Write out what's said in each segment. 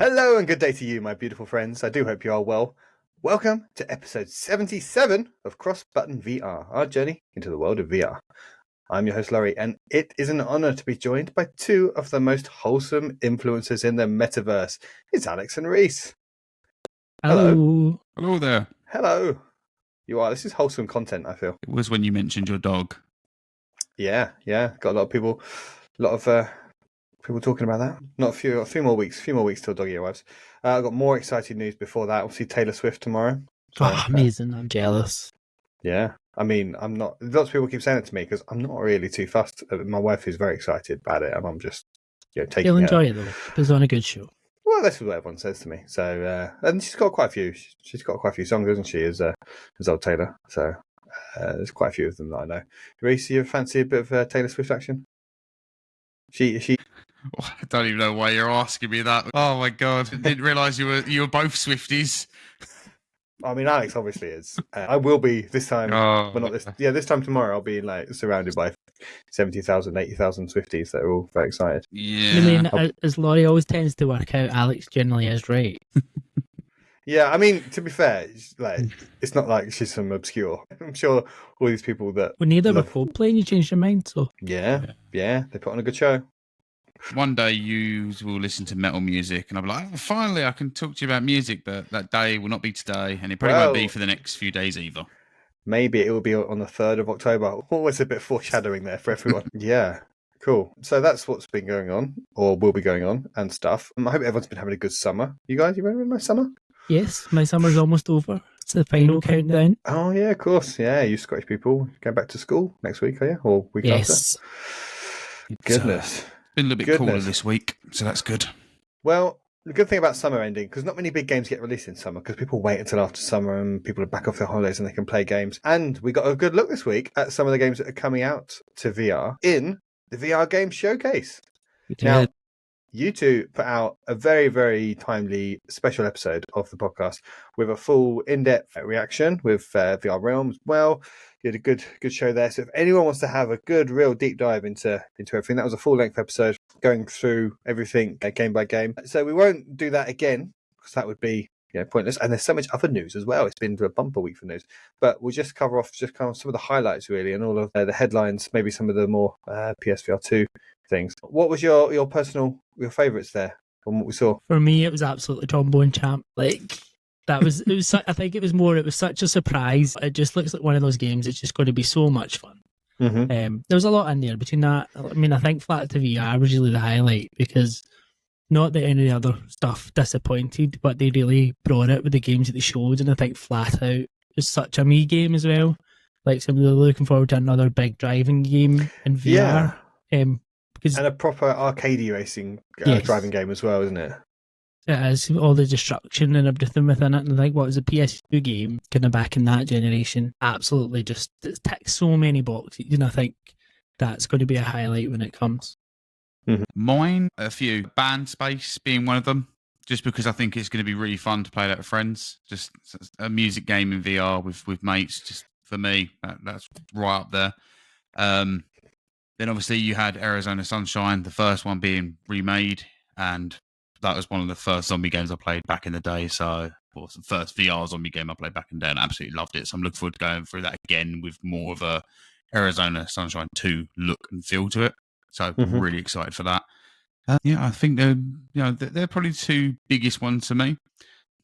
Hello and good day to you, my beautiful friends. I do hope you are well. Welcome to episode 77 of CrossButtonVR, our journey into the world of VR. I'm your host, Laurie, and it is an honor to be joined by two of the most wholesome influencers in the metaverse. It's Alex and Reece. Hello. Hello there. Hello. This is wholesome content, I feel. It was when you mentioned your dog. Yeah. Got a lot of people talking about that. Not a few more weeks till doggy arrives. I've got more exciting news before that. We'll see Taylor Swift tomorrow. So, amazing. I'm jealous. Yeah. I mean, I'm not. Lots of people keep saying it to me because I'm not really too fussed. My wife is very excited about it, and I'm just, taking You'll it. enjoy it though. It's on a good show. Well, that's what everyone says to me. So, and she's got quite a few. She's got quite a few songs, hasn't she? As old Taylor. So, there's quite a few of them that I know. Reece, you fancy a bit of Taylor Swift action? She. I don't even know why you're asking me that. Oh my god! I didn't realise you were both Swifties. I mean, Alex obviously is. I will be this time, but not this. Yeah, this time tomorrow I'll be surrounded by 70,000, 80,000 Swifties that are all very excited. Yeah. I mean, as Laurie always tends to work out, Alex generally is right. Yeah, I mean, to be fair, it's not like she's some obscure. I'm sure all these people that When neither were Coldplay and you changed your mind, so... Yeah, they put on a good show. One day you will listen to metal music and I'll be like, oh, finally I can talk to you about music, but that day will not be today and it probably won't be for the next few days either. Maybe it will be on the 3rd of October. Always a bit of foreshadowing there for everyone. Yeah, cool. So that's what's been going on, or will be going on, and stuff. I hope everyone's been having a good summer. You guys, you having a nice summer? Yes, my summer's almost over. It's the final countdown. Oh, yeah, of course. Yeah, you Scottish people going back to school next week, are you? Or week yes. after? Goodness. Been a little bit cooler this week, so that's good. Well, the good thing about summer ending, because not many big games get released in summer, because people wait until after summer and people are back off their holidays and they can play games. And we got a good look this week at some of the games that are coming out to VR in the VR Game Showcase. Now, you two put out a very, very timely special episode of the podcast with a full in-depth reaction with VR Realms. Well, you had a good show there. So if anyone wants to have a good, real deep dive into everything, that was a full-length episode going through everything game by game. So we won't do that again because that would be pointless. And there's so much other news as well. It's been a bumper week for news. But we'll just cover off some of the highlights really and all of the headlines, maybe some of the more PSVR2 things. What was your favourites there from what we saw? For me, it was absolutely Trombone Champ. That was, I think it was such a surprise. It just looks like one of those games. It's just going to be so much fun. Mm-hmm. There was a lot in there between that. I mean, I think Flat to VR was really the highlight because not that any of the other stuff disappointed, but they really brought it with the games that they showed. And I think Flat Out is such a me game as well. Like, somebody looking forward to another big driving game in VR. Yeah. And a proper arcade racing driving game as well, isn't it? It is, all the destruction and everything within it. And I think what was a PS2 game, kind of back in that generation, absolutely just it ticks so many boxes. And I think that's going to be a highlight when it comes. Mm-hmm. Mine, a few. Band Space being one of them, just because I think it's going to be really fun to play that with friends. Just a music game in VR with mates, just for me, that's right up there. Then obviously you had Arizona Sunshine, the first one being remade, and that was one of the first zombie games I played back in the day. So, well, the first VR zombie game I played back in the day, and I absolutely loved it. So I'm looking forward to going through that again with more of a Arizona Sunshine 2 look and feel to it. So really excited for that. I think they're probably the two biggest ones to me.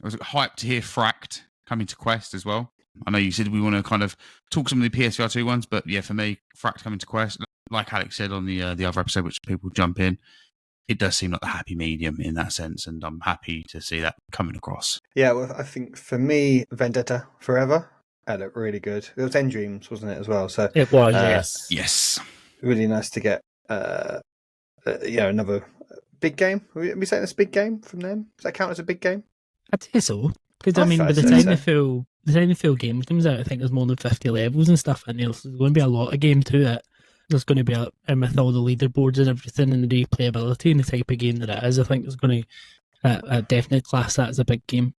I was hyped to hear Fracked coming to Quest as well. I know you said we want to kind of talk some of the PSVR2 ones, but yeah, for me, Fracked coming to Quest, like Alex said on the other episode, which people jump in, it does seem like the happy medium in that sense, and I'm happy to see that coming across. Yeah, well, I think for me, Vendetta Forever, that looked really good. It was End Dreams, wasn't it, as well? So it was, yes. Really nice to get, another big game. Are we saying it's a big game from them? Does that count as a big game? I'd say so. Because, I mean, by the time the full game comes out, I think there's more than 50 levels and stuff in there. So there's going to be a lot of game to it. There's going to be and with all the leaderboards and everything and the replayability and the type of game that it is, I think there's going to definitely class that as a big game.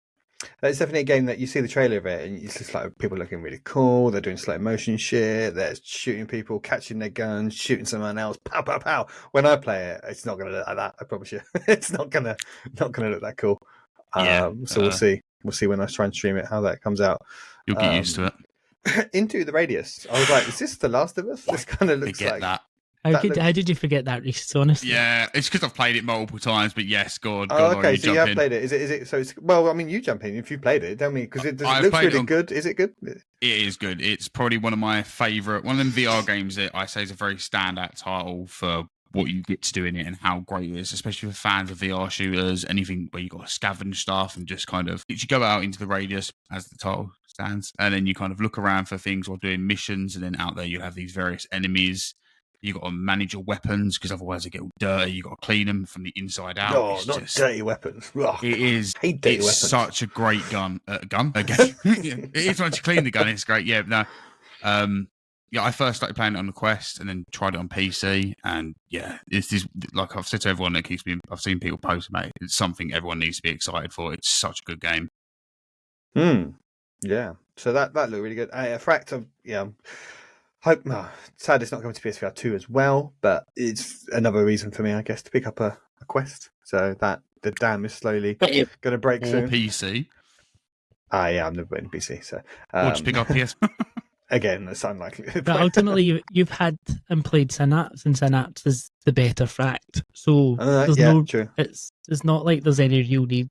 It's definitely a game that you see the trailer of it, and it's just like people looking really cool. They're doing slow motion shit. They're shooting people, catching their guns, shooting someone else. Pow, pow, pow. When I play it, it's not going to look like that. I promise you, it's not gonna look that cool. So we'll see. We'll see when I try and stream it how that comes out. You'll get used to it. Into the Radius, I was like, "Is this The Last of Us?" This kind of looks like that. How did you forget that, Reece? Honestly, Yeah, it's because I've played it multiple times. But yes, God. Oh, okay. You So you have played it. Is it? So it's well. I mean, you jump in if you played it. Tell me because it looks really good. Is it good? It is good. It's probably one of my favourite, one of them VR games that I say is a very standout title for what you get to do in it and how great it is, especially for fans of VR shooters. Anything where you got to scavenge stuff and just kind of you go out into the radius as the title stands, and then you kind of look around for things while doing missions, and then out there you have these various enemies. You got to manage your weapons because otherwise they get all dirty. You got to clean them from the inside out. Oh, it's not just dirty weapons. Ugh, it is. I hate dirty weapons. Such a great gun. Again, it is once you clean the gun. It's great. Yeah. No. I first started playing it on the Quest and then tried it on PC. And yeah, it's this, like I've said to everyone that keeps me. I've seen people post about it. It's something everyone needs to be excited for. It's such a good game. Yeah. So that looked really good. Fract. Hope sad it's not coming to PSVR2 as well, but it's another reason for me, I guess, to pick up a Quest. So that the dam is slowly going to break soon. PC. Yeah, I'm never playing PC. So or just pick up PS. Again, that's unlikely. But ultimately, you've had and played Synapse, and Synapse is the better Fract. So true. It's not like there's any real need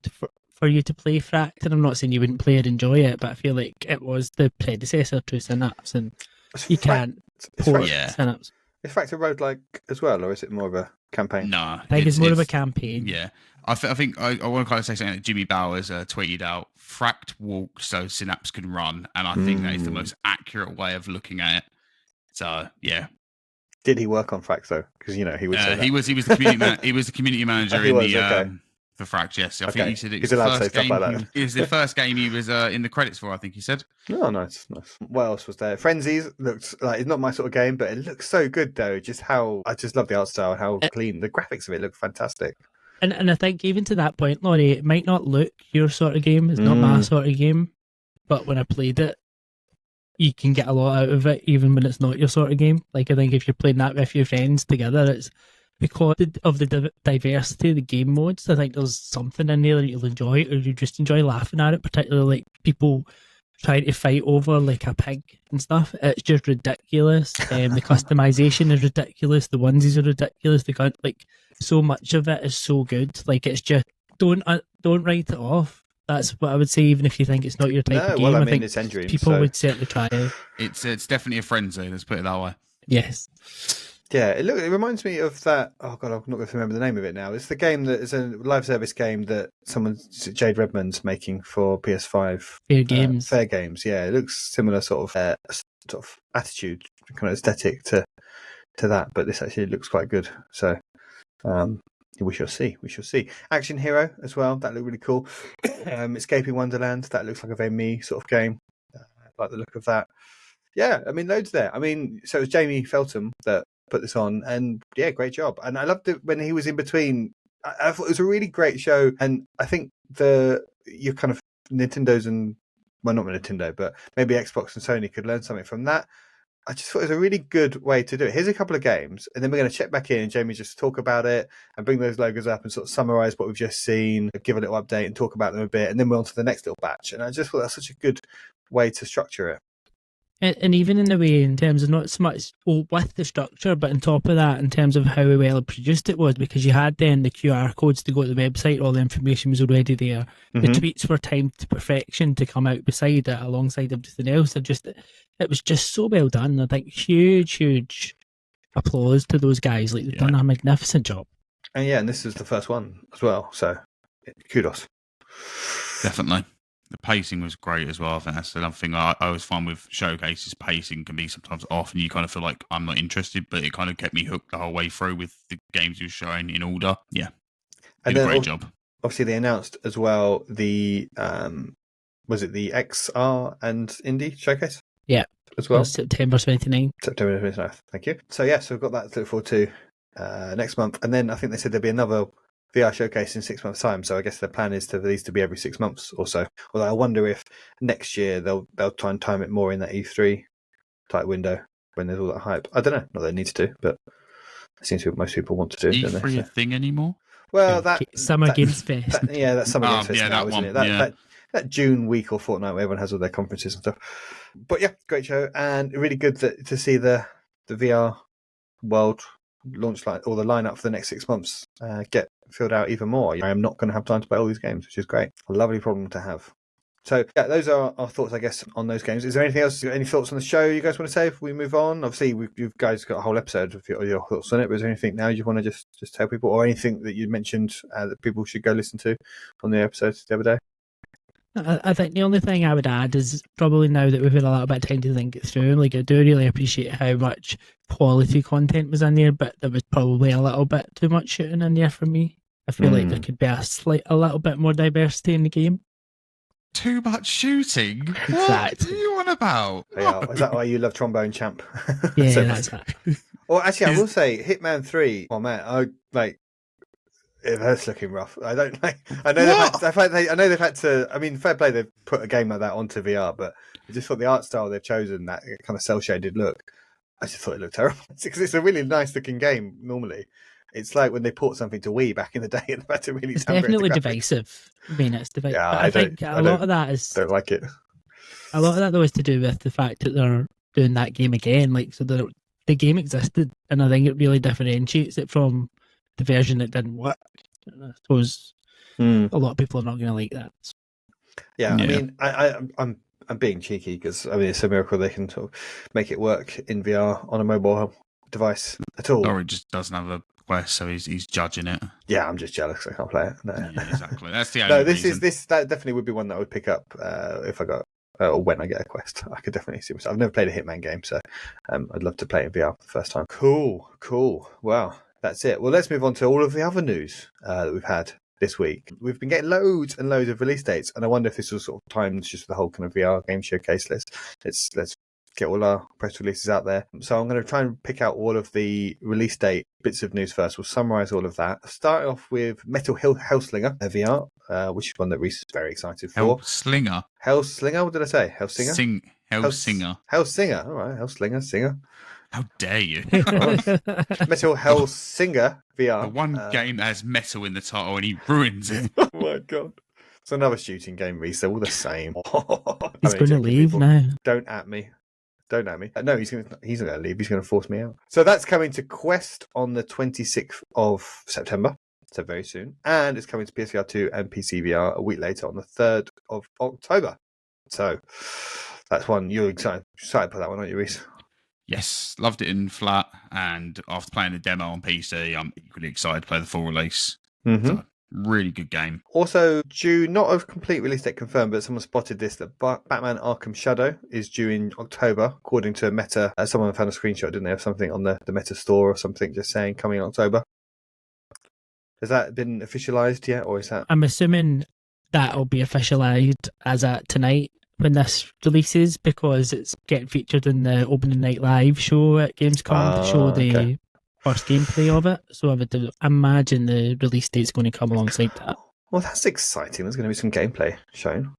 for you to play Fract. And I'm not saying you wouldn't play it, enjoy it, but I feel like it was the predecessor to Synapse, and you can't port Synapse. Is Fract a roguelike as well, or is it more of a campaign? No, I think it's more of a campaign. Yeah, I think I want to kind of say something that Jimmy Bowers tweeted out. Fract walks so Synapse can run, and I think that is the most accurate way of looking at it. So yeah. Did he work on Fract though? Because he would say that. He was the community he was the community manager for Fract. Yes, I think he said it was the first game. It was the first game he was in the credits for. I think he said. Oh, nice. What else was there? Frenzies looks like it's not my sort of game, but it looks so good though. I just love the art style, how clean the graphics of it look fantastic. And I think even to that point, Laurie, it might not look your sort of game. It's not my sort of game, but when I played it, you can get a lot out of it, even when it's not your sort of game. Like I think if you're playing that with your friends together, it's because of the diversity of the game modes. I think there's something in there that you'll enjoy, or you just enjoy laughing at it. Particularly like people trying to fight over like a pig and stuff. It's just ridiculous. The customization is ridiculous. The onesies are ridiculous. So much of it is so good. Like it's just don't write it off. That's what I would say. Even if you think it's not your type of game, well, I think it's Endream, people would certainly try it. It's definitely a frenzy. Let's put it that way. Yes. Yeah, it reminds me of that. Oh god, I'm not going to remember the name of it now. It's the game that is a live service game that Jade Redmond's making for PS5. Fair Games. Fair Games. Yeah, it looks similar sort of attitude, kind of aesthetic to that, but this actually looks quite good. So we shall see. Action Hero as well. That looked really cool. Escaping Wonderland. That looks like a very me sort of game. I like the look of that. Yeah, I mean, loads there. I mean, so it was Jamie Feltham that put this on, and yeah, great job. And I loved it when he was in between. I thought it was a really great show, and I think your kind of Nintendo's and not Nintendo, but maybe Xbox and Sony could learn something from that. I just thought it was a really good way to do it. Here's a couple of games, and then we're going to check back in, and Jamie just talk about it and bring those logos up and sort of summarize what we've just seen, give a little update and talk about them a bit, and then we're on to the next little batch. And I just thought that's such a good way to structure it. And even in the way, in terms of not so much with the structure, but on top of that, in terms of how well produced it was, because you had then the QR codes to go to the website, all the information was already there. Mm-hmm. The tweets were timed to perfection to come out beside it, alongside everything else. It was just so well done. I think huge applause to those guys. Like they've done a magnificent job. And this is the first one as well, so kudos. Definitely. The pacing was great as well. I think that's another thing I always find with showcases. Pacing can be sometimes off, and you kind of feel like I'm not interested, but it kind of kept me hooked the whole way through with the games you were showing in order. Yeah, did a great job. Obviously, they announced as well the was it the XR and Indie showcase? Yeah, as well. September 29th. September 29th. Thank you. So we've got that to look forward to next month, and then I think they said there'll be another VR showcase in 6 months' time. So I guess the plan is for these to be every 6 months or so. Although I wonder if next year they'll try and time it more in that E3 type window when there's all that hype. I don't know. Not that it needs to, but it seems to be what most people want to do. Don't they? E3 a thing anymore? Well, Summer Games Fest. That's Summer Games Fest yeah, now, that isn't one, it? That June week or fortnight where everyone has all their conferences and stuff. But yeah, great show, and really good to see the VR world launch or the lineup for the next 6 months get filled out even more. I am not going to have time to play all these games, which is great. A lovely problem to have. So yeah, those are our thoughts, I guess, on those games. Is there anything else? Any thoughts on the show you guys want to say if we move on? Obviously, you guys got a whole episode of your thoughts on it. But is there anything now you want to just tell people, or anything that you mentioned that people should go listen to on the episodes the other day? I think the only thing I would add is probably now that we've had a little bit of time to think it through, like I do really appreciate how much quality content was in there, but there was probably a little bit too much shooting in there for me. I feel like there could be a little bit more diversity in the game. Too much shooting? Exactly. What are you on about? Yeah, is that why you love Trombone Champ? Yeah, So that's that. Well, actually, I will say Hitman 3. Oh man, it's looking rough. I don't like. I know they've had to. I mean, fair play. They've put a game like that onto VR, but I just thought the art style they've chosen, that kind of cel shaded look, I just thought it looked terrible. Because it's a really nice looking game. Normally, it's like when they port something to Wii back in the day, and they've had to really. It's definitely divisive. I mean, it's divisive. Yeah, but I think a lot of that is. Don't like it. A lot of that though is to do with the fact that they're doing that game again. Like, so the game existed, and I think it really differentiates it from the version that didn't work. I suppose a lot of people are not going to like that. Yeah, I mean, I'm being cheeky because I mean it's a miracle they can sort of make it work in VR on a mobile device at all. Laurie just doesn't have a Quest, so he's judging it. Yeah, I'm just jealous I can't play it. No. Yeah, exactly. That's the only reason. That definitely would be one that I would pick up if I got. Or when I get a Quest, I could definitely see myself. I've never played a Hitman game, so I'd love to play it in VR for the first time. Cool. Wow, that's it. Well, let's move on to all of the other news that we've had this week. We've been getting loads and loads of release dates, and I wonder if this was sort of timed just for the whole kind of VR game showcase list. Let's get all our press releases out there. So I'm going to try and pick out all of the release date bits of news first. We'll summarise all of that. Start off with Metal Hellsinger VR, which is one that Reece is very excited for. Hellslinger? What did I say? Hellsinger? Hellsinger. Hellsinger. All right, Hellslinger, singer. How dare you? Metal Hellsinger VR. The one game that has metal in the title and he ruins it. Oh my god. It's another shooting game, Reece. They're all the same. He's going to leave now. Don't at me. No, he's not going to leave. He's going to force me out. So that's coming to Quest on the 26th of September. So very soon. And it's coming to PSVR2 and PCVR a week later on the 3rd of October. So that's one. You're excited for that one, aren't you, Reece? Yes, loved it in flat. And after playing the demo on PC, I'm equally excited to play the full release. Mm-hmm. So, really good game. Also due, not a complete release date confirmed, but someone spotted this, that Batman Arkham Shadow is due in October, according to Meta. Someone found a screenshot, didn't they, of something on the Meta store or something, just saying coming in October. Has that been officialised yet, or is that? I'm assuming that'll be officialised as at tonight when this releases, because it's getting featured in the opening night live show at Gamescom to show the first gameplay of it. So I would imagine the release date's going to come alongside that. Well, that's exciting. There's going to be some gameplay shown.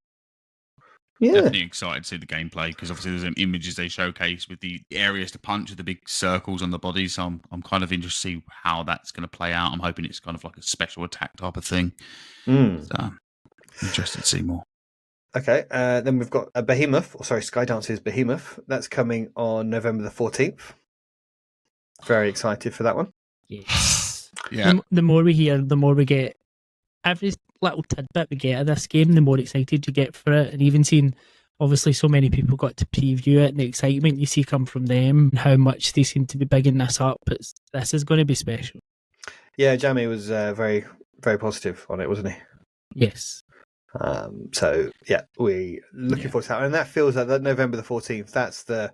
Yeah. Definitely excited to see the gameplay, because obviously there's some images they showcase with the areas to punch with the big circles on the body. So I'm kind of interested to see how that's going to play out. I'm hoping it's kind of like a special attack type of thing. So interested to see more. Okay, then we've got Skydance's Behemoth. That's coming on November the 14th. Very excited for that one. Yes. Yeah. The more we hear, the more we get. Every little tidbit we get of this game, the more excited you get for it. And even seeing, obviously, so many people got to preview it, and the excitement you see come from them, and how much they seem to be bigging this up. This is going to be special. Yeah, Jamie was very, very positive on it, wasn't he? Yes. So yeah, we looking forward to that, and that feels like that November the 14th. That's the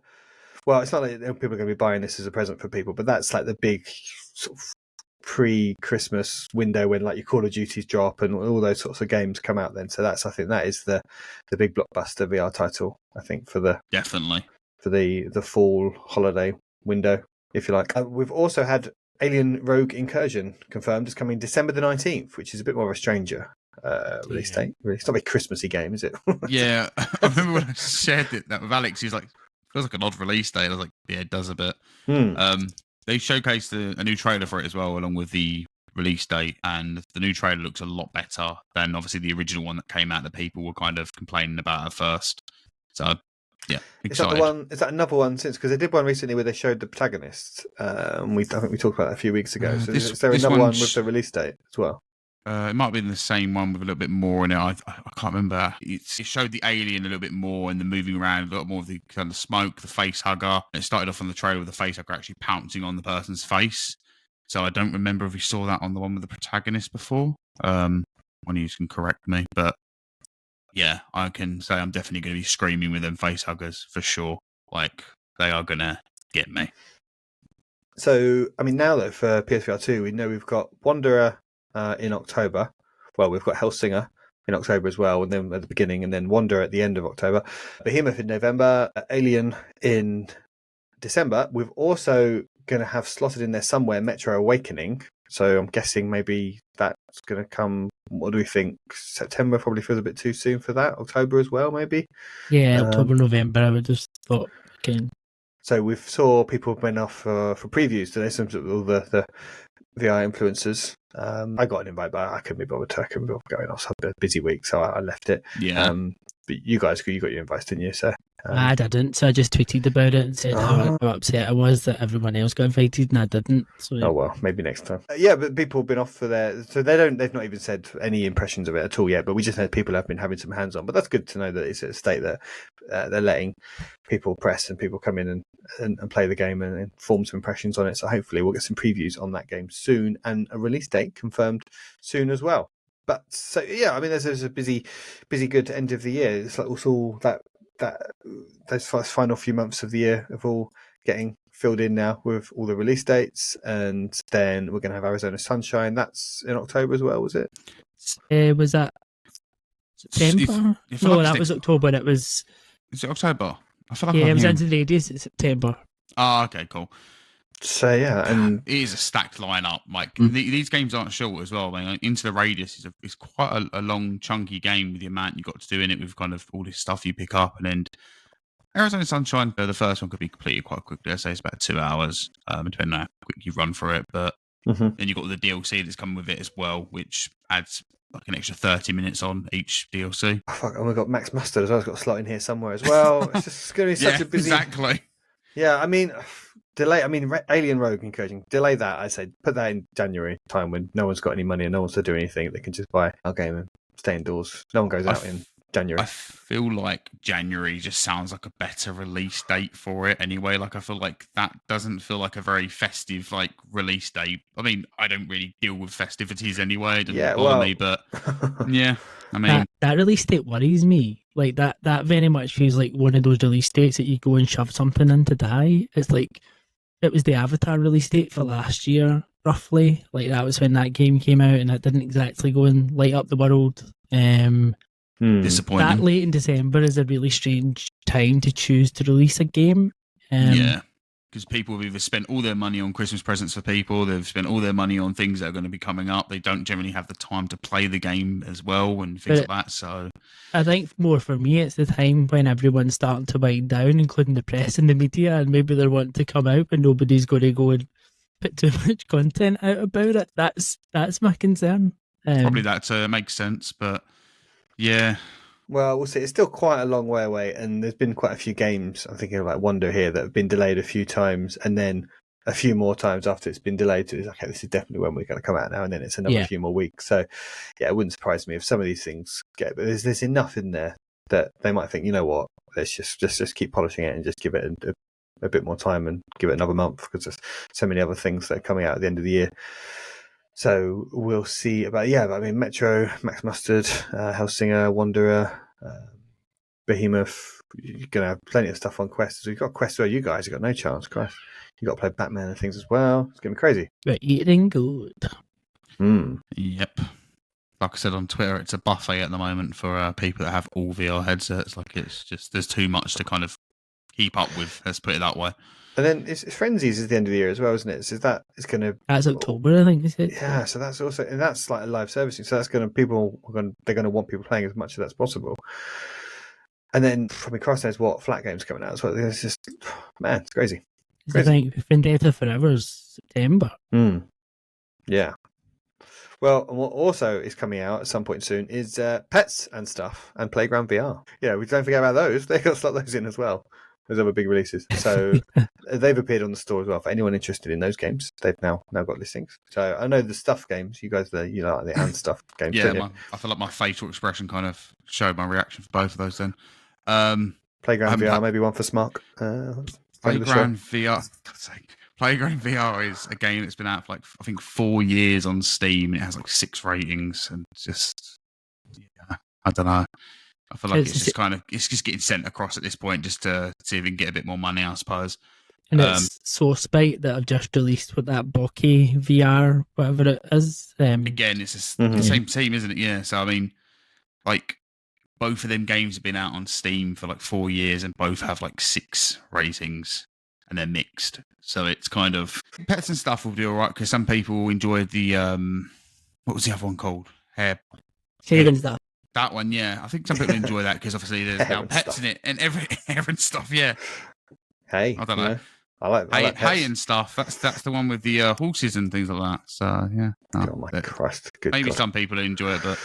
it's not like people are going to be buying this as a present for people, but that's like the big sort of pre-Christmas window when like your Call of Duties drop and all those sorts of games come out then. So I think that is the big blockbuster VR title, I think, for the fall holiday window, if you like. We've also had Alien Rogue Incursion confirmed is coming December the 19th, which is a bit more of a stranger release date. Really, it's not a very Christmassy game, is it? Yeah, I remember when I shared that with Alex. He was like, "Feels like an odd release date." I was like, "Yeah, it does a bit." They showcased a new trailer for it as well, along with the release date, and the new trailer looks a lot better than obviously the original one that came out that people were kind of complaining about at first. So, yeah, excited. Is that the one? Is that another one since? Because they did one recently where they showed the protagonists. I think we talked about that a few weeks ago. So is there another one with the release date as well? It might have been the same one with a little bit more in it. I can't remember. It showed the alien a little bit more and the moving around, a lot more of the kind of smoke, the face hugger. It started off on the trailer with the face hugger actually pouncing on the person's face. So I don't remember if we saw that on the one with the protagonist before. One of you can correct me. But yeah, I can say I'm definitely going to be screaming with them face huggers for sure. Like, they are going to get me. So, I mean, now that for PSVR2, we know we've got Wanderer in October. Well, we've got Hellsinger in October as well, and then at the beginning, and then Wanderer at the end of October. Behemoth in November, Alien in December. We've also going to have slotted in there somewhere Metro Awakening. So I'm guessing maybe that's going to come. What do we think? September probably feels a bit too soon for that. October as well, maybe. Yeah, October, November. I would just thought again. So we saw people went off for previews today. Some of all the VR influencers. I got an invite, but I couldn't be bothered to. I couldn't be bothered going off. So I had a busy week, so I left it. Yeah. But you guys, you got your invites, didn't you? So I didn't, so I just tweeted about it and said how upset I was that everyone else got invited and I didn't. So oh well, maybe next time. Yeah, but people have been off for so they've not even said any impressions of it at all yet. But we just know people have been having some hands on. But that's good to know that it's at a state that they're letting people press and people come in and play the game and form some impressions on it. So hopefully we'll get some previews on that game soon and a release date confirmed soon as well. But so yeah, I mean, there's a busy, good end of the year. It's like it's all that those final few months of the year of all getting filled in now with all the release dates, and then we're going to have Arizona Sunshine. That's in October as well, was it? Was that September? No, that was October. It was. Is it October? I feel like it was into the radius. It's September. Oh, okay, cool. So yeah, and it is a stacked lineup. Like these games aren't short as well. I mean, Into the Radius is quite a long, chunky game with the amount you got to do in it with kind of all this stuff you pick up. And then Arizona Sunshine, the first one could be completed quite quickly. I'd say it's about 2 hours, depending on how quick you run for it. But then you've got the DLC that's coming with it as well, which adds like an extra 30 minutes on each DLC. Oh, fuck, and we've got Max Mustard as well. It's got a slot in here somewhere as well. It's just going to be such a busy. Exactly. Yeah, I mean. Delay. I mean, Alien Rogue Incursion. Delay that. I say put that in January time when no one's got any money and no one's to do anything. They can just buy our game and stay indoors. No one goes out in January. I feel like January just sounds like a better release date for it anyway. Like I feel like that doesn't feel like a very festive like release date. I mean, I don't really deal with festivities anyway. It doesn't bother me, but yeah. I mean, that release date worries me. Like that very much feels like one of those release dates that you go and shove something in to die. It's like. It was the Avatar release date for last year, roughly. Like that was when that game came out, and it didn't exactly go and light up the world. Disappointing. That late in December is a really strange time to choose to release a game. Yeah, because people have either spent all their money on Christmas presents for people, they've spent all their money on things that are going to be coming up. They don't generally have the time to play the game as well and things like that. So I think more for me, it's the time when everyone's starting to wind down, including the press and the media, and maybe they're wanting to come out, but nobody's going to go and put too much content out about it. That's my concern. Probably that makes sense, but yeah. Well, we'll see. It's still quite a long way away, and there's been quite a few games. I'm thinking of like Wonder here that have been delayed a few times, and then a few more times after it's been delayed. It's okay, this is definitely when we're going to come out now, and then it's another few more weeks. So, yeah, it wouldn't surprise me if some of these things get. But there's enough in there that they might think, you know what, let's just keep polishing it and just give it a bit more time and give it another month because there's so many other things that are coming out at the end of the year. So we'll see about I mean, Metro, Max Mustard, Hellsinger, Wanderer, Behemoth. You're gonna have plenty of stuff on Quest. So you've got Quest where you guys have got no chance, Christ. You got to play Batman and things as well. It's gonna be crazy. We're eating good. Yep. Like I said on Twitter, it's a buffet at the moment for people that have all VR headsets. Like it's just there's too much to kind of keep up with. Let's put it that way. And then it's Frenzies is the end of the year as well, isn't it? So that is going to. That's October, I think. Is it? Yeah, so that's also, and that's like a live servicing. So that's going to they're going to want people playing as much as that's possible. And then from across there's flat games coming out as well. It's just, man, it's crazy. I think Vendetta Forever is September. Yeah. Well, and what also is coming out at some point soon is Pets and stuff and Playground VR. Yeah, we don't forget about those. They've got to slot those in as well. Those other big releases. So they've appeared on the store as well. For anyone interested in those games, they've now got listings. So I know the stuff games. You guys, you like the and stuff games. Yeah, I feel like my facial expression kind of showed my reaction for both of those. Then Playground VR, maybe one for Smark. Playground VR. God's sake. Playground VR is a game that's been out for I think 4 years on Steam. It has 6 ratings, and just I don't know. I feel like it's just getting sent across at this point just to see if we can get a bit more money, I suppose. And it's SourceByte that have just released with that Bokeh VR, whatever it is. Again, it's the same team, isn't it? Yeah. So I mean, both of them games have been out on Steam for 4 years, and both have 6 ratings, and they're mixed. So it's kind of Pets and stuff will do all right because some people enjoy the what was the other one called? Hair. Stuff. That one, yeah. I think some people enjoy that because obviously there's now pets in it and every hair and stuff. Yeah. Hey, I don't know. I like hay and stuff. That's the one with the horses and things like that. So yeah. Oh my Christ! Good maybe God. some people enjoy it, but.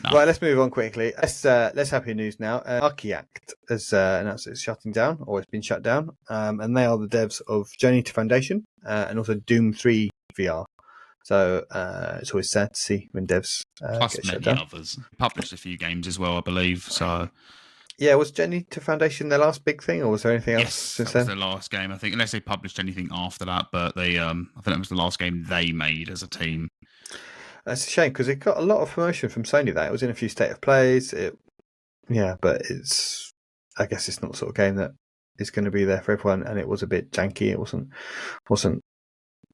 No. Right, let's move on quickly. Let's happy news now. Archiact has announced it's shutting down, or it's been shut down, and they are the devs of Journey to Foundation and also Doom 3 VR. So it's always sad to see when devs plus get many shut down. others published a few games as well, I believe. So yeah, was Journey to Foundation their last big thing, or was there anything else? Yes, since that was then? their last game, I think, unless they published anything after that. But they, I think that was the last game they made as a team. That's a shame because it got a lot of promotion from Sony. That it was in a few state of plays. But it's. I guess it's not the sort of game that is going to be there for everyone, and it was a bit janky. It wasn't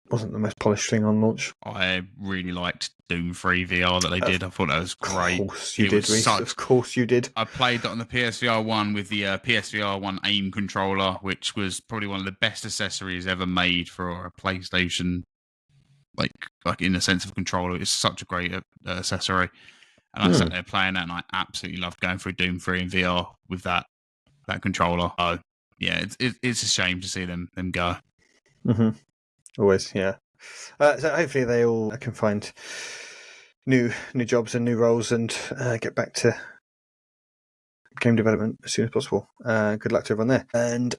the most polished thing on launch. I really liked Doom 3 VR that they did. I thought that was great. Of course you did, Reece. Of course you did. I played that on the PSVR 1 with the PSVR 1 aim controller, which was probably one of the best accessories ever made for a PlayStation. Like in the sense of controller, it's such a great accessory. And I sat there playing that, and I absolutely loved going through Doom 3 in VR with that controller. Oh, yeah, it's a shame to see them go. Mm-hmm. Always, yeah. So hopefully they all can find new jobs and new roles and get back to game development as soon as possible. Good luck to everyone there. And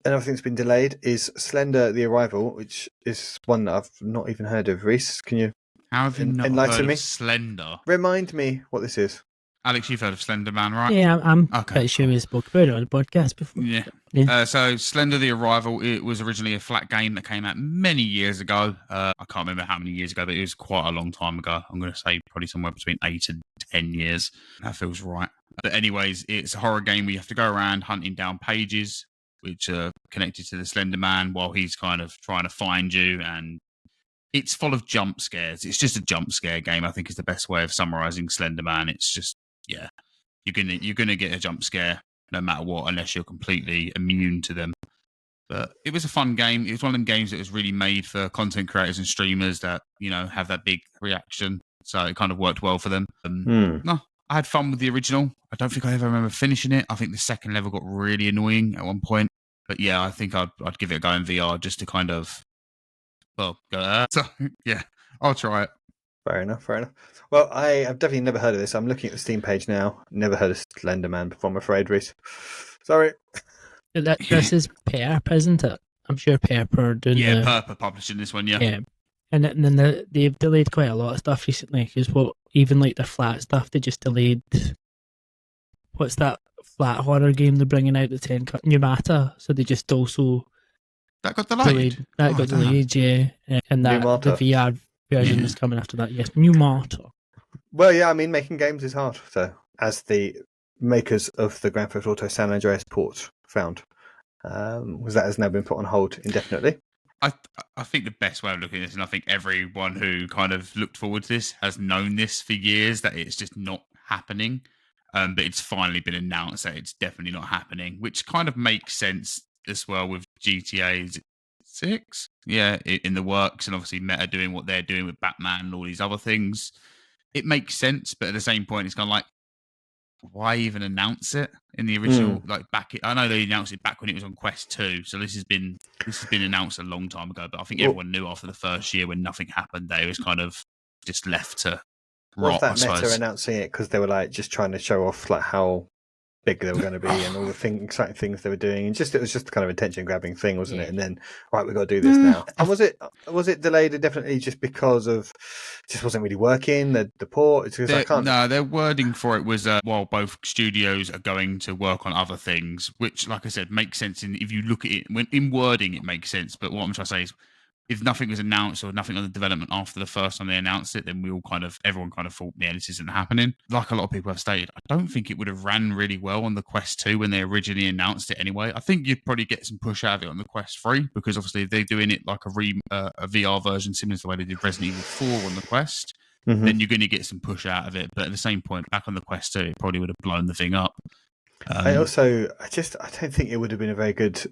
another thing that's been delayed is Slender: The Arrival, which is one that I've not even heard of. Reece, can you How have you not enlighten heard me? of Slender? Remind me what this is. Alex, you've heard of Slender Man, right? Yeah, I'm Okay. pretty sure we spoke about it on the podcast before. Yeah. So Slender: The Arrival, it was originally a flat game that came out many years ago. I can't remember how many years ago, but it was quite a long time ago. I'm going to say probably somewhere between 8 and 10 years. That feels right. But anyways, it's a horror game where you have to go around hunting down pages which are connected to the Slender Man while he's kind of trying to find you, and it's full of jump scares. It's just a jump scare game, I think, is the best way of summarizing Slender Man. It's just, yeah, you're gonna get a jump scare no matter what, unless you're completely immune to them. But it was a fun game. It was one of them games that was really made for content creators and streamers that, you know, have that big reaction. So it kind of worked well for them. No, I had fun with the original. I don't think I ever remember finishing it. I think the second level got really annoying at one point. But yeah, I think I'd give it a go in VR just to kind of, well, go. So yeah, I'll try it. Fair enough. Well, I've definitely never heard of this. I'm looking at the Steam page now. Never heard of Slender Man before, I'm afraid, Reece. Sorry. This is Perp, isn't it? I'm sure Perp are doing Perp are publishing this one, yeah. Yeah. And then they've delayed quite a lot of stuff recently, because even like the flat stuff, they just delayed. What's that flat horror game they're bringing out that's New Matter? So they just also that got delayed. Got delayed, yeah. And that the VR version is coming after that. Yes, New Matter. Well, yeah, I mean, making games is hard. So, as the makers of the Grand Theft Auto San Andreas port found, that has now been put on hold indefinitely. I think the best way of looking at this, and I think everyone who kind of looked forward to this has known this for years, that it's just not happening. But it's finally been announced that it's definitely not happening, which kind of makes sense as well with GTA 6. Yeah, in the works, and obviously Meta doing what they're doing with Batman and all these other things. It makes sense, but at the same point, it's kind of like, why even announce it in the original? Like I know they announced it back when it was on Quest 2, so this has been announced a long time ago. But I think everyone knew after the first year when nothing happened, they was kind of just left to Was rot. that I suppose. Meta announcing it because they were like just trying to show off like how big they were going to be and all the exciting things they were doing, and it was just kind of attention grabbing thing, wasn't it? And then right, we've got to do this now. And was it delayed indefinitely just because of just wasn't really working the port? It's because I can't. No, their wording for it was while both studios are going to work on other things, which, like I said, makes sense. If you look at it when in wording, it makes sense. But what I'm trying to say is, if nothing was announced or nothing on the development after the first time they announced it, then everyone kind of thought, yeah, this isn't happening. Like a lot of people have stated, I don't think it would have ran really well on the Quest 2 when they originally announced it anyway. I think you'd probably get some push out of it on the Quest 3 because obviously if they're doing it like a VR version similar to the way they did Resident Evil 4 on the Quest, then you're going to get some push out of it. But at the same point, back on the Quest 2, it probably would have blown the thing up. I don't think it would have been a very good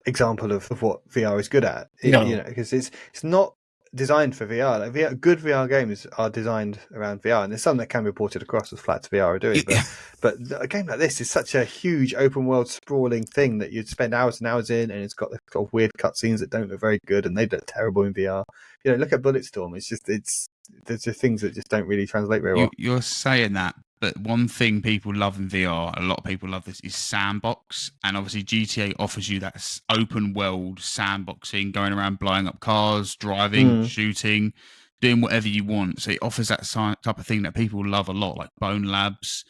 example of what VR is good at. Because it's not designed for VR. Like good VR games are designed around VR, and there's some that can be ported across as flat to VR are doing. But a game like this is such a huge open world sprawling thing that you'd spend hours and hours in, and it's got the sort of weird cutscenes that don't look very good, and they look terrible in VR. Look at Bulletstorm. There's just things that just don't really translate very well. You're saying that. But one thing people love in VR, a lot of people love this, is sandbox. And obviously GTA offers you that open world sandboxing, going around blowing up cars, driving, shooting, doing whatever you want. So it offers that type of thing that people love a lot, like Bone Labs,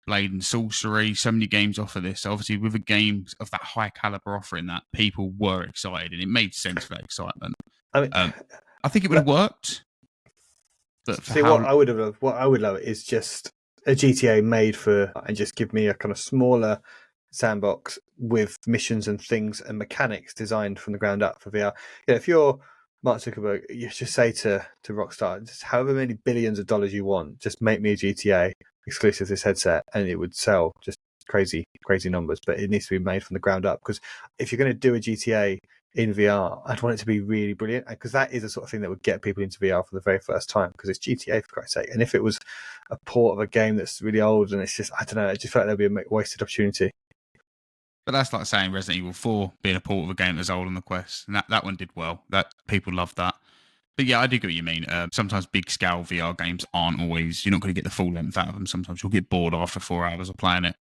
Blade and Sorcery. So many games offer this. So obviously with a game of that high caliber offering that, people were excited, and it made sense for that excitement. I think it would have worked. But what I would love is just a GTA made for, and just give me a kind of smaller sandbox with missions and things and mechanics designed from the ground up for VR. If you're Mark Zuckerberg, you just say to Rockstar, just however many billions of dollars you want, just make me a GTA exclusive to this headset, and it would sell just crazy numbers. But it needs to be made from the ground up, because if you're going to do a GTA in VR, I'd want it to be really brilliant, because that is the sort of thing that would get people into VR for the very first time, because it's GTA, for Christ's sake. And if it was a port of a game that's really old and it's just, I don't know, it just felt like there'd be a wasted opportunity. But that's like saying Resident Evil 4 being a port of a game that's old on the Quest. And that one did well. That people loved that. But yeah, I do get what you mean. Sometimes big scale VR games aren't always, you're not going to get the full length out of them. Sometimes you'll get bored after 4 hours of playing it.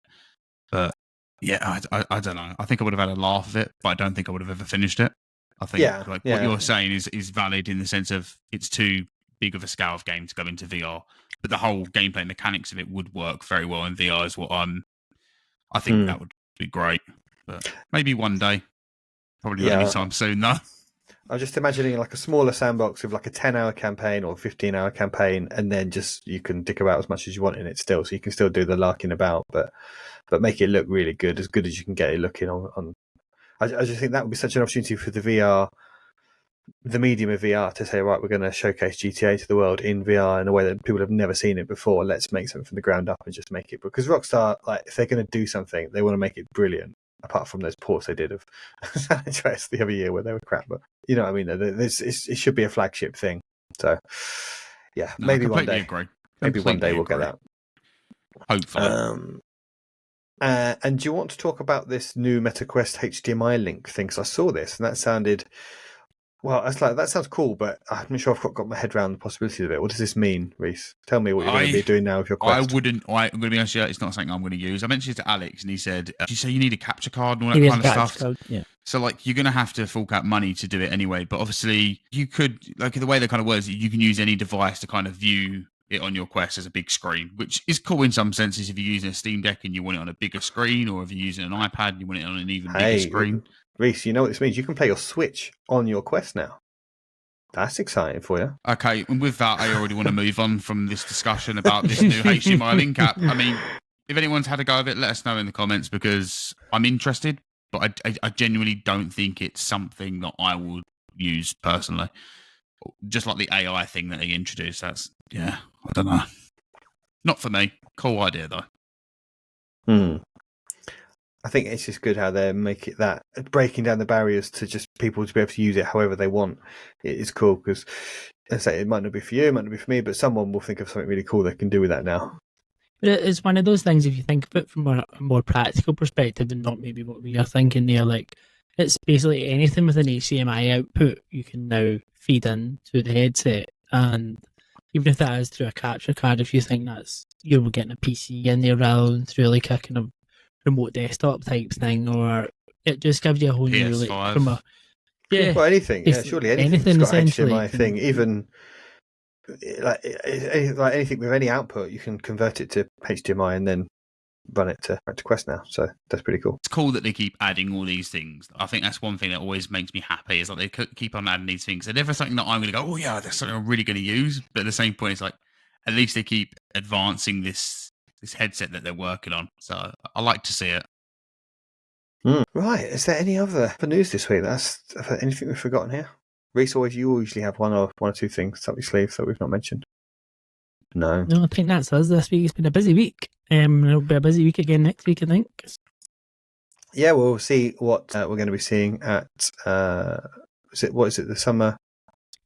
But yeah, I don't know. I think I would have had a laugh of it, but I don't think I would have ever finished it. I think what you're saying is valid in the sense of it's too big of a scale of game to go into VR. But the whole gameplay mechanics of it would work very well in VR is what I think that would be great. But maybe one day. Probably not anytime soon, though. I'm just imagining like a smaller sandbox with like a 10-hour campaign or a 15-hour campaign, and then just you can dick about as much as you want in it still, so you can still do the larking about, but make it look really good as you can get it looking on. I just think that would be such an opportunity for the medium of VR, to say, right, we're going to showcase GTA to the world in VR in a way that people have never seen it before. Let's make something from the ground up and just make it, because Rockstar, like, if they're going to do something, they want to make it brilliant. Apart from those ports they did of San Andreas the other year where they were crap, but you know what I mean. It should be a flagship thing. So yeah, no, maybe one day. Agree. Maybe one day we'll get that. Hopefully. And do you want to talk about this new MetaQuest HDMI link thing? Because I saw this and that sounded, well, I was like, that sounds cool, but I'm not sure I've got my head around the possibilities of it. What does this mean, Reece? Tell me what you're going to be doing now with your Quest. I'm going to be honest with you, it's not something I'm going to use. I mentioned it to Alex and he said, did you say you need a capture card and all that kind of stuff? Code, yeah. So, like, you're going to have to fork out money to do it anyway. But obviously, you could, like, the way they kind of words, you can use any device to kind of view it on your Quest as a big screen, which is cool in some senses if you're using a Steam Deck and you want it on a bigger screen, or if you're using an iPad and you want it on an even bigger screen. Reece, you know what this means? You can play your Switch on your Quest now. That's exciting for you. Okay, and with that, I already want to move on from this discussion about this new HDMI link app. I mean, if anyone's had a go of it, let us know in the comments, because I'm interested, but I genuinely don't think it's something that I would use personally. Just like the AI thing that they introduced, I don't know. Not for me. Cool idea, though. I think it's just good how they make it that breaking down the barriers to just people to be able to use it however they want. It is cool because, I say, it might not be for you, it might not be for me, but someone will think of something really cool they can do with that now. But it's one of those things, if you think of it from a more practical perspective and not maybe what we are thinking there, like it's basically anything with an HDMI output you can now feed in to the headset. And even if that is through a capture card, if you think that's you're getting a PC in there rather than through like a kind of remote desktop type thing, or it just gives you a whole new like PS5. from a Well, anything, surely anything's got an HDMI thing, even like anything with any output, you can convert it to HDMI and then run it to Quest now. So that's pretty cool. It's cool that they keep adding all these things. I think that's one thing that always makes me happy is like they keep on adding these things. They're never something that I'm going to go, oh yeah, that's something I'm really going to use. But at the same point, it's like at least they keep advancing this headset that they're working on. So I like to see it. Right. Is there any other news this week? That's anything we've forgotten here? Reece, you usually have one or two things up your sleeve that we've not mentioned. No, I think that's us this week. It's been a busy week. It'll be a busy week again next week, I think. Yeah, we'll see what we're going to be seeing at what is it? The summer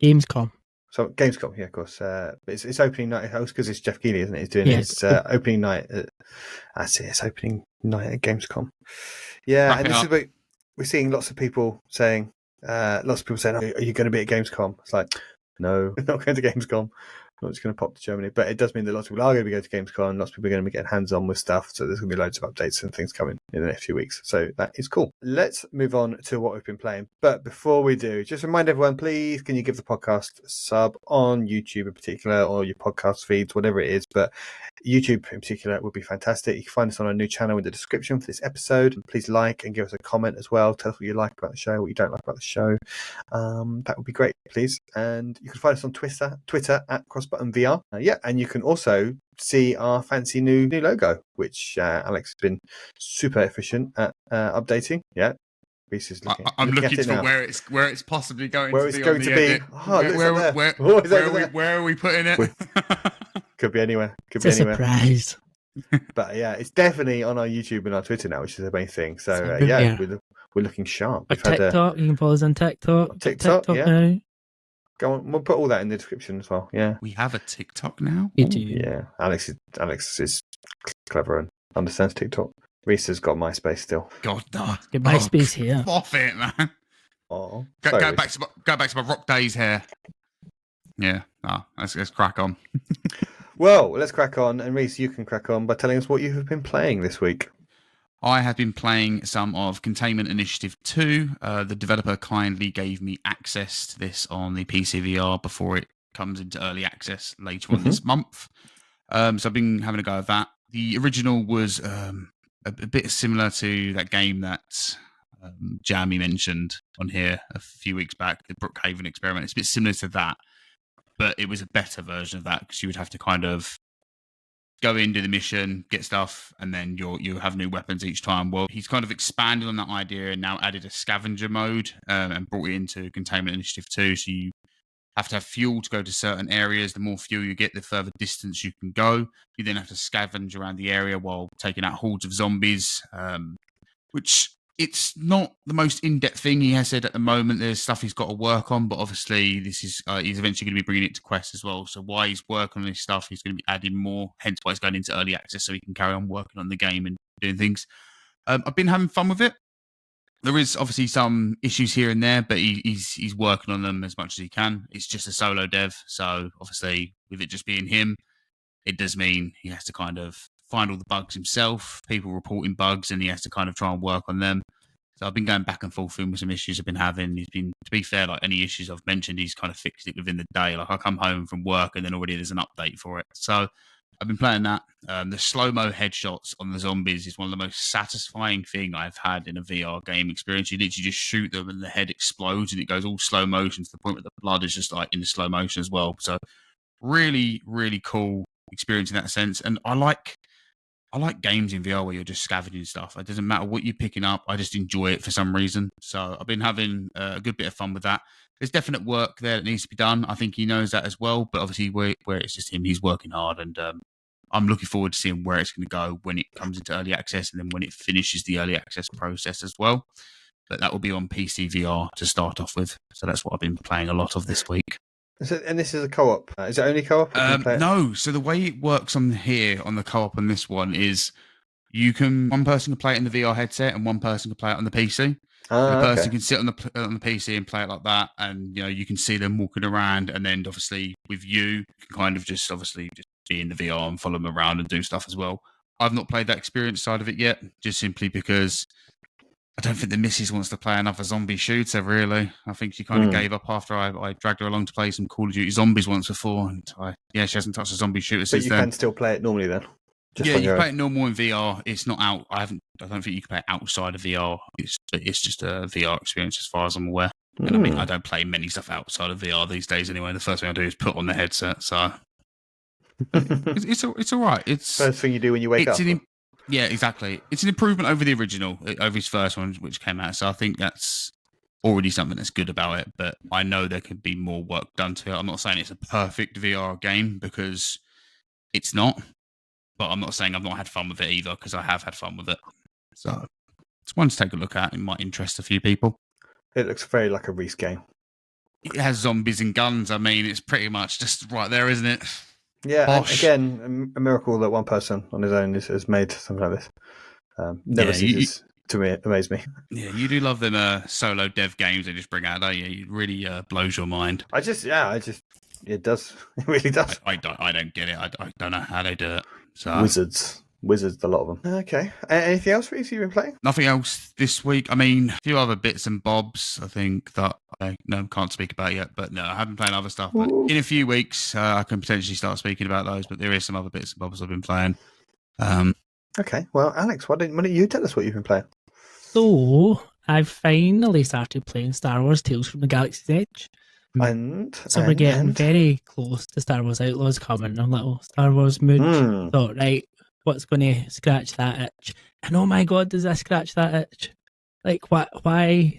Gamescom. So Gamescom, yeah, of course. It's opening night because it's Jeff Keighley, isn't it? He's doing his opening night. That's it. It's opening night at Gamescom. Yeah, and this is what we're seeing lots of people saying. Are you going to be at Gamescom? It's like, no, we're not going to Gamescom. I'm not just going to pop to Germany. But it does mean that lots of people are going to be going to Gamescom. Lots of people are going to be getting hands-on with stuff. So there's going to be loads of updates and things coming in the next few weeks. So that is cool. Let's move on to what we've been playing. But before we do, just remind everyone, please, can you give the podcast a sub on YouTube in particular, or your podcast feeds, whatever it is. But YouTube in particular would be fantastic. You can find us on our new channel in the description for this episode. Please like and give us a comment as well. Tell us what you like about the show, what you don't like about the show. That would be great, please. And you can find us on Twitter at CrossButtonVR. And you can also see our fancy new logo, which Alex has been super efficient at updating. Yeah. Reece is looking. I'm looking for where it's possibly going to be. Where are we putting it? Could be anywhere. It's a surprise. But yeah, it's definitely on our YouTube and our Twitter now, which is the main thing. So we're looking sharp. We've TikTok, you can follow us on TikTok. TikTok yeah. Now. Go on, we'll put all that in the description as well. Yeah, we have a TikTok now. You do. Yeah, Alex is clever and understands TikTok. Reece has got MySpace still. God, no. Get MySpace here. Off it, man. Oh, go back to my rock days here. Yeah, let's crack on. Well, let's crack on, and Reece, you can crack on by telling us what you have been playing this week. I have been playing some of Containment Initiative 2. The developer kindly gave me access to this on the PSVR before it comes into early access later on this month. So I've been having a go at that. The original was a bit similar to that game that Jamie mentioned on here a few weeks back, the Brookhaven experiment. It's a bit similar to that, but it was a better version of that because you would have to kind of go in, do the mission, get stuff, and then you have new weapons each time. Well, he's kind of expanded on that idea and now added a scavenger mode and brought it into Containment Initiative 2. So you have to have fuel to go to certain areas. The more fuel you get, the further distance you can go. You then have to scavenge around the area while taking out hordes of zombies, which it's not the most in-depth thing. He has said at the moment there's stuff he's got to work on, but obviously this is he's eventually going to be bringing it to Quest as well. So while he's working on this stuff, he's going to be adding more, hence why he's going into early access so he can carry on working on the game and doing things. I've been having fun with it. There is obviously some issues here and there, but he's working on them as much as he can. It's just a solo dev, so obviously with it just being him, it does mean he has to kind of find all the bugs himself, people reporting bugs, and he has to kind of try and work on them. So I've been going back and forth with some issues I've been having. He's been, to be fair, like any issues I've mentioned, he's kind of fixed it within the day. Like I come home from work and then already there's an update for it. So I've been playing that. The slow-mo headshots on the zombies is one of the most satisfying thing I've had in a VR game experience. You literally just shoot them and the head explodes and it goes all slow motion to the point where the blood is just like in slow motion as well. So really, really cool experience in that sense. And I like games in VR where you're just scavenging stuff. It doesn't matter what you're picking up. I just enjoy it for some reason. So I've been having a good bit of fun with that. There's definite work there that needs to be done. I think he knows that as well. But obviously where it's just him, he's working hard and I'm looking forward to seeing where it's going to go when it comes into early access and then when it finishes the early access process as well. But that will be on PSVR to start off with. So that's what I've been playing a lot of this week. And this is a co-op. Is it only co-op? Or can you play it? No. So the way it works on here on the co-op on this one is one person can play it in the VR headset and one person can play it on the PC. So the person can sit on the PC and play it like that, and you can see them walking around, and then obviously with you can kind of just be in the VR and follow them around and do stuff as well. I've not played that experience side of it yet, just simply because I don't think the missus wants to play another zombie shooter, really. I think she kind of gave up after I dragged her along to play some Call of Duty Zombies once before, and she hasn't touched a zombie shooter since then. But you can still play it normally then? You can play it normal in VR. It's not out. I don't think you can play it outside of VR. It's just a VR experience as far as I'm aware. And I mean, I don't play many stuff outside of VR these days anyway. The first thing I do is put on the headset. So it's all right. It's first thing you do when you wake up. Yeah, exactly. It's an improvement over the original, over his first one, which came out. So I think that's already something that's good about it. But I know there could be more work done to it. I'm not saying it's a perfect VR game because it's not. But I'm not saying I've not had fun with it either, because I have had fun with it. So it's one to take a look at. It might interest a few people. It looks very like a Reece game. It has zombies and guns. I mean, it's pretty much just right there, isn't it? Yeah, and again, a miracle that one person on his own has made something like this. Never ceases to amaze me. Yeah, you do love them solo dev games they just bring out, don't you? It really blows your mind. It does. It really does. I don't get it. I don't know how they do it. So. Wizards, a lot of them. Okay. Anything else, Reece, you've been playing? Nothing else this week. I mean, a few other bits and bobs, I think, that I can't speak about yet. But no, I haven't played other stuff. But in a few weeks, I can potentially start speaking about those. But there is some other bits and bobs I've been playing. Okay. Well, Alex, why don't you tell us what you've been playing? So, I've finally started playing Star Wars Tales from the Galaxy's Edge. We're getting very close to Star Wars Outlaws coming. A little Star Wars mood. Thought, right, what's going to scratch that itch? And oh my god, does that scratch that itch? Like, why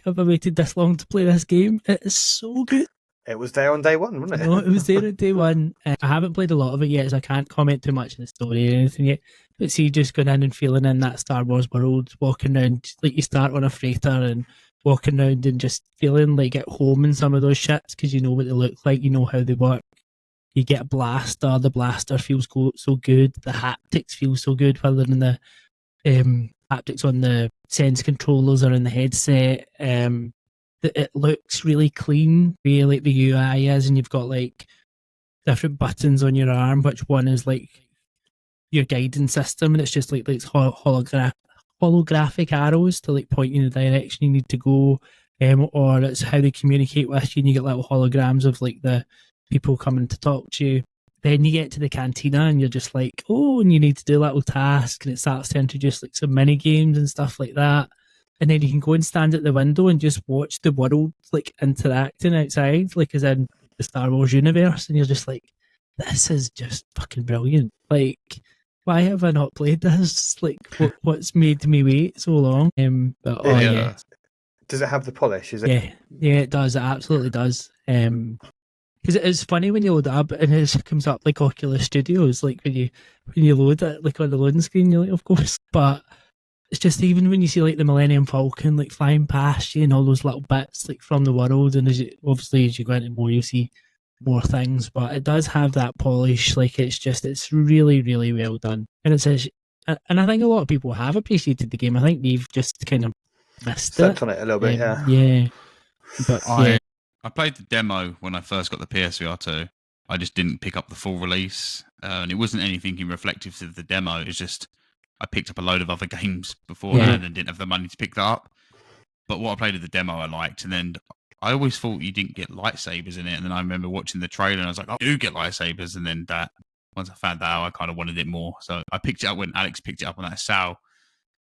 have I waited this long to play this game? It is so good. It was there on day one, wasn't it? No, it was there on day one. I haven't played a lot of it yet, so I can't comment too much on the story or anything yet. But see, just going in and feeling in that Star Wars world, walking around, like you start on a freighter and walking around and just feeling like at home in some of those ships because you know what they look like, you know how they work. You get a blaster, the blaster feels so good, the haptics feel so good, whether in the haptics on the sense controllers or in the headset. It looks really clean, really like the UI is, and you've got like different buttons on your arm, which one is like your guidance system, and it's just like holographic arrows to like point you in the direction you need to go, or it's how they communicate with you, and you get little holograms of like the people coming to talk to you. Then you get to the cantina and you're just like, oh, and you need to do a little task, and it starts to introduce like some mini games and stuff like that. And then you can go and stand at the window and just watch the world like interacting outside, like as in the Star Wars universe, and you're just like, this is just fucking brilliant. Like, why have I not played this? Like, what's made me wait so long? But yeah. Does it have the polish? Is it? Yeah, it does. It absolutely does. Because it's funny when you load it up and it comes up like Oculus Studios, like when you load it like on the loading screen, you're like, of course. But it's just even when you see like the Millennium Falcon like flying past you and all those little bits like from the world, and as you go into more, you see more things. But it does have that polish. Like it's really, really well done. And it says, and I think a lot of people have appreciated the game. I think they've just kind of missed slept on it a little bit. Yeah. But I played the demo when I first got the PSVR2. I just didn't pick up the full release, and it wasn't anything reflective to the demo. It was just I picked up a load of other games beforehand and didn't have the money to pick that up. But what I played of the demo, I liked, and then I always thought you didn't get lightsabers in it. And then I remember watching the trailer, and I was like, "Oh, I do get lightsabers." And then once I found that out, I kind of wanted it more. So I picked it up when Alex picked it up on that sale.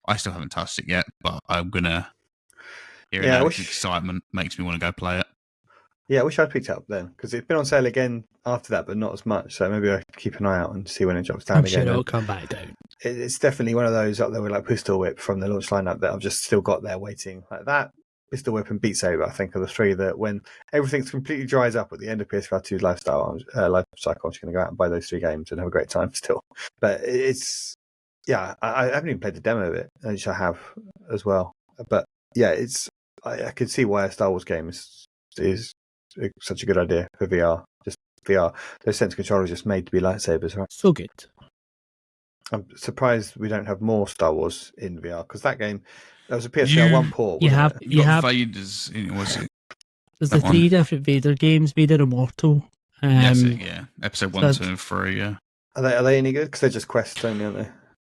I still haven't touched it yet, but I'm gonna. Hearing Alex's excitement makes me want to go play it. Yeah, I wish I'd picked it up then, because it's been on sale again after that, but not as much. So maybe I keep an eye out and see when it drops down again. I'm sure it'll come back down. It's definitely one of those up there with like Pistol Whip from the launch lineup that I've just still got there waiting. Like that Pistol Whip and Beat Saber, I think, are the three that when everything's completely dries up at the end of PSVR2's life cycle, I'm just going to go out and buy those 3 games and have a great time still. But it's, yeah, I haven't even played the demo of it, which I have as well. But yeah, I can see why a Star Wars game is such a good idea for VR. Just VR. Those sense controllers are just made to be lightsabers, right? So good. I'm surprised we don't have more Star Wars in VR, because that was a PSVR1 port, wasn't it? You got Vader's in it, was it? There's the 3 different Vader games, Vader Immortal. Yeah. Episode 1, 2, and 3, yeah. Are they any good? Because they're just quests only, aren't they?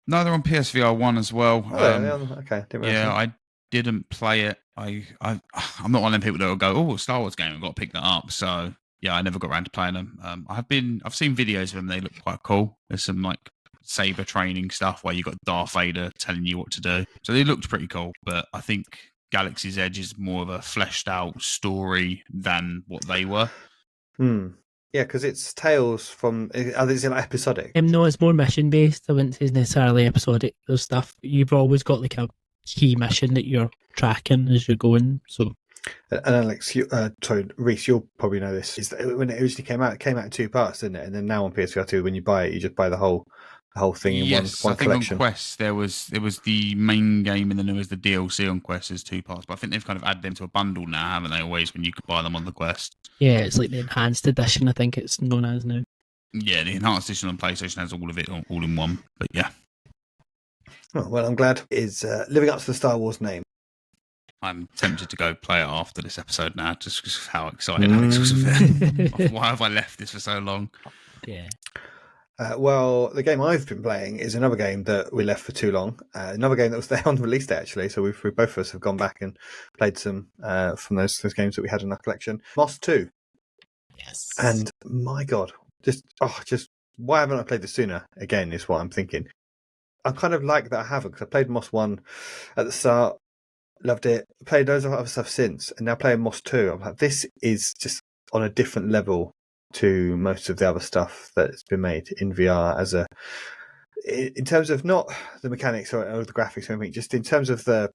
No, they're on PSVR1 as well. Okay. I didn't play it. I'm not one of them people that will go, oh, Star Wars game, I've got to pick that up. So yeah, I never got around to playing them. I've seen videos of them. They look quite cool. There's some like saber training stuff where you got Darth Vader telling you what to do. So they looked pretty cool. But I think Galaxy's Edge is more of a fleshed out story than what they were. Yeah, because it's tales from. Is it like episodic? No, it's more mission based. I wouldn't say it's necessarily episodic. There's stuff you've always got like a key mission that you're tracking as you're going. So, and Alex, Reece, you'll probably know this. Is that when it originally came out in 2 parts, didn't it? And then now on PSVR2, when you buy it, you just buy the whole thing in one I think collection. on Quest there was the main game and then there was the DLC on Quest as 2 parts. But I think they've kind of added them to a bundle now, haven't they? Always when you could buy them on the Quest. Yeah, it's like the enhanced edition. I think it's known as now. Yeah, the enhanced edition on PlayStation has all of it all in one. But yeah. Oh, well, I'm glad it's living up to the Star Wars name. I'm tempted to go play it after this episode now, just because of how excited Alex was of it. Why have I left this for so long? Yeah. Well, the game I've been playing is another game that we left for too long. Another game that was there on the release day, actually. So we both of us have gone back and played some from those games that we had in our collection. Moss 2. Yes. And my God, just why haven't I played this sooner? Again, is what I'm thinking. I'm kind of like that I haven't, because I played Moss 1 at the start, loved it, played loads of other stuff since, and now playing Moss 2. I'm like, this is just on a different level to most of the other stuff that's been made in VR in terms of not the mechanics or the graphics or anything, just in terms of the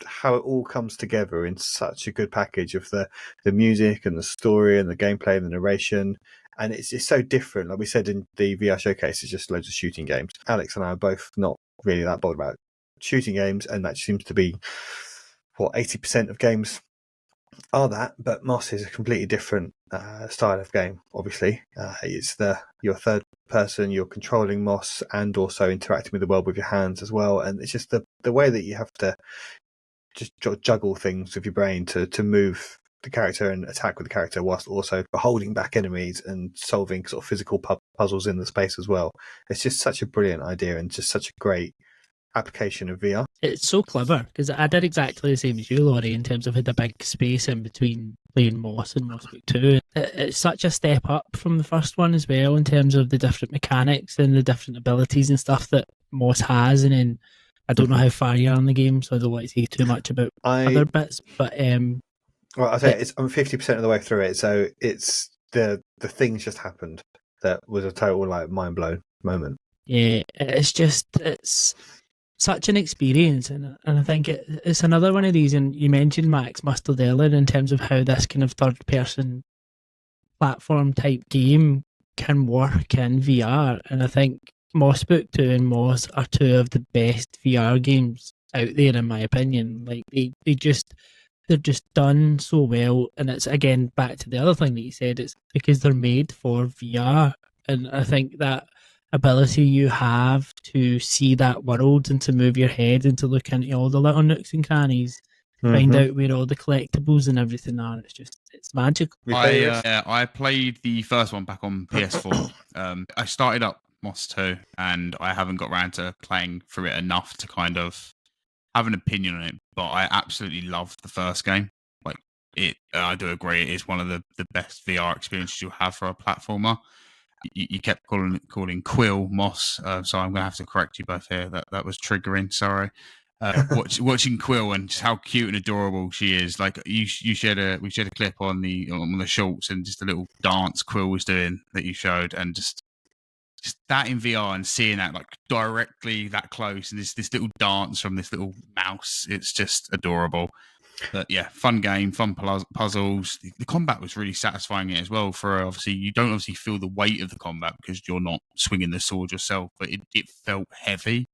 how it all comes together in such a good package of the music and the story and the gameplay and the narration. And it's so different. Like we said in the VR showcase, it's just loads of shooting games. Alex and I are both not really that bothered about shooting games, and that seems to be what 80% of games are that. But Moss is a completely different style of game. Obviously, it's your third person, you're controlling Moss and also interacting with the world with your hands as well. And it's just the way that you have to just juggle things with your brain to move the character and attack with the character whilst also holding back enemies and solving sort of physical puzzles in the space as well. It's just such a brilliant idea and just such a great application of VR. It's so clever, because I did exactly the same as you, Laurie, in terms of had a big space in between playing Moss and Moss Book 2. It's such a step up from the first one as well in terms of the different mechanics and the different abilities and stuff that Moss has. And then I don't know how far you are in the game, so I don't want to say too much about other bits. But well, I'll say I'm 50% of the way through it, so it's the things just happened that was a total like mind blown moment. Yeah, it's such an experience, and I think it's another one of these. And you mentioned Max mustard earlier in terms of how this kind of third person platform type game can work in VR, and I think Moss Book 2 and Moss are 2 of the best VR games out there, in my opinion. Like they're just done so well, and it's again back to the other thing that you said. It's because they're made for VR, and I think that ability you have to see that world and to move your head and to look into all the little nooks and crannies, find out where all the collectibles and everything are. It's magical. I played the first one back on PS4. I started up Moss 2 and I haven't got around to playing through it enough to kind of have an opinion on it, but I absolutely loved the first game. Like I do agree, it is one of the best VR experiences you'll have for a platformer. You kept calling Quill Moss, so I'm going to have to correct you both here. That was triggering. Sorry. Watching Quill and just how cute and adorable she is. Like we shared a clip on the shorts and just a little dance Quill was doing that you showed, and just that in VR and seeing that like directly that close and this little dance from this little mouse, it's just adorable. But yeah, fun game, fun puzzles. The combat was really satisfying as well. For obviously, you don't obviously feel the weight of the combat because you're not swinging the sword yourself, but it felt heavy.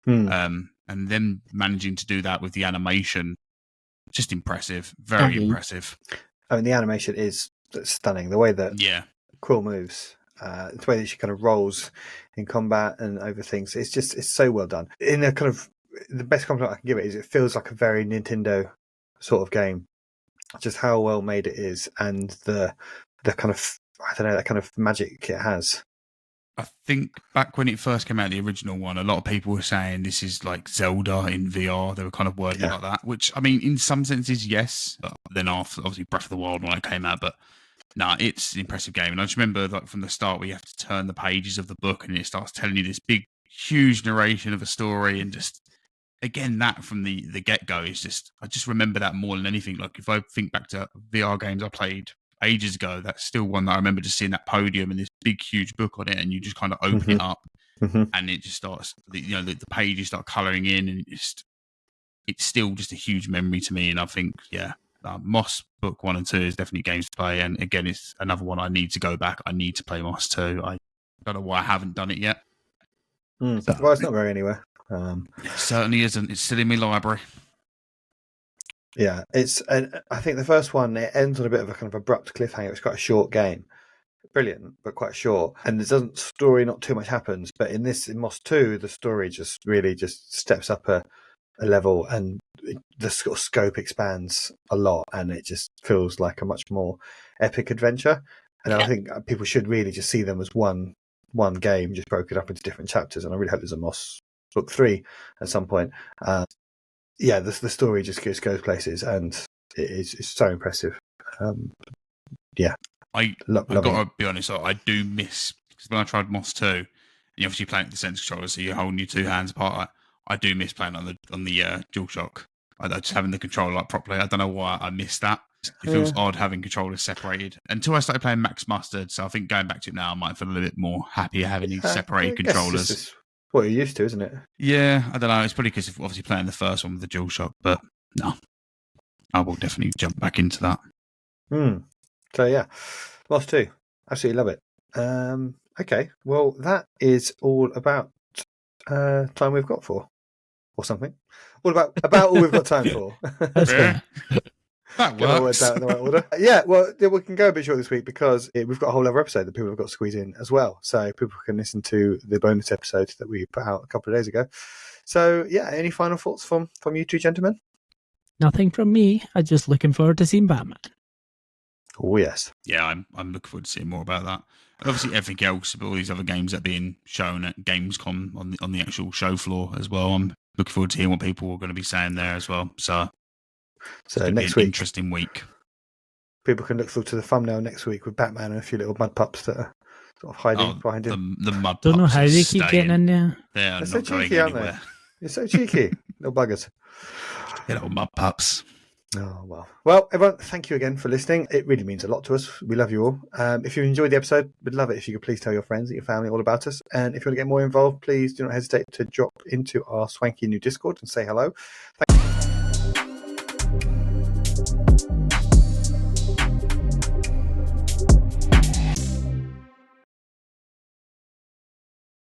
And then managing to do that with the animation, just impressive, very impressive. I mean, the animation is stunning. The way that Quill moves, the way that she kind of rolls in combat and over things, it's so well done. In a kind of the best compliment I can give it is it feels like a very Nintendo sort of game. Just how well made it is, and the kind of that kind of magic it has. I think back when it first came out, the original one, a lot of people were saying this is like Zelda in VR. They were kind of wording it like that, which, I mean, in some senses, yes. But then after, obviously, Breath of the Wild when it came out, but no, it's an impressive game. And I just remember like from the start where you have to turn the pages of the book and it starts telling you this big, huge narration of a story, and just, again, that from the get-go is just, I just remember that more than anything. Like if I think back to VR games I played ages ago, that's still one that I remember just seeing that podium and this big huge book on it, and you just kind of open it up and it just starts, the pages start colouring in, and it's still just a huge memory to me. And I think Moss book 1 and 2 is definitely games to play, and again it's another one I need to go back. I need to play Moss 2. I don't know why I haven't done it yet. Well, it's not going anywhere. It certainly isn't. It's still in my library. Yeah, I think the first one, it ends on a bit of a kind of abrupt cliffhanger. It's quite a short game, brilliant, but quite short. And not too much happens. But in Moss 2, the story just really just steps up a level, and the sort of scope expands a lot, and it just feels like a much more epic adventure. And I think people should really just see them as one game, just broken up into different chapters. And I really hope there's a Moss book 3 at some point. The story just goes places, and it's so impressive. I've got to be honest, I do miss, because when I tried Moss 2, and you obviously playing with the sense controller, so you're holding your two hands apart. I do miss playing on the DualShock. Just having the controller like properly. I don't know why I missed that. It feels odd having controllers separated until I started playing Max Mustard. So I think going back to it now, I might feel a little bit more happy having these separated controllers. It's what you're used to, isn't it? Yeah, I don't know. It's probably because of obviously playing the first one with the DualShock, but no, I will definitely jump back into that. So yeah, Moss 2, absolutely love it. Okay, well that is all about time we've got for, or something. All about all we've got time for. That works. Out in the right order. Yeah, well, we can go a bit short this week because we've got a whole other episode that people have got to squeeze in as well. So people can listen to the bonus episode that we put out a couple of days ago. So yeah, any final thoughts from you two gentlemen? Nothing from me. I'm just looking forward to seeing Batman. Oh yes. Yeah, I'm looking forward to seeing more about that. And obviously everything else, all these other games that are being shown at Gamescom on the actual show floor as well. I'm looking forward to hearing what people are going to be saying there as well. So next week, interesting week. People can look forward to the thumbnail next week with Batman and a few little mud pups that are sort of hiding behind him. The mud pups. Don't know how they keep getting in there. They're not so going cheeky, aren't anywhere. they? You're so cheeky, little buggers. Little mud pups. Oh, well. Well, everyone, thank you again for listening. It really means a lot to us. We love you all. If you enjoyed the episode, we'd love it if you could please tell your friends and your family all about us. And if you want to get more involved, please do not hesitate to drop into our swanky new Discord and say hello. Thank you.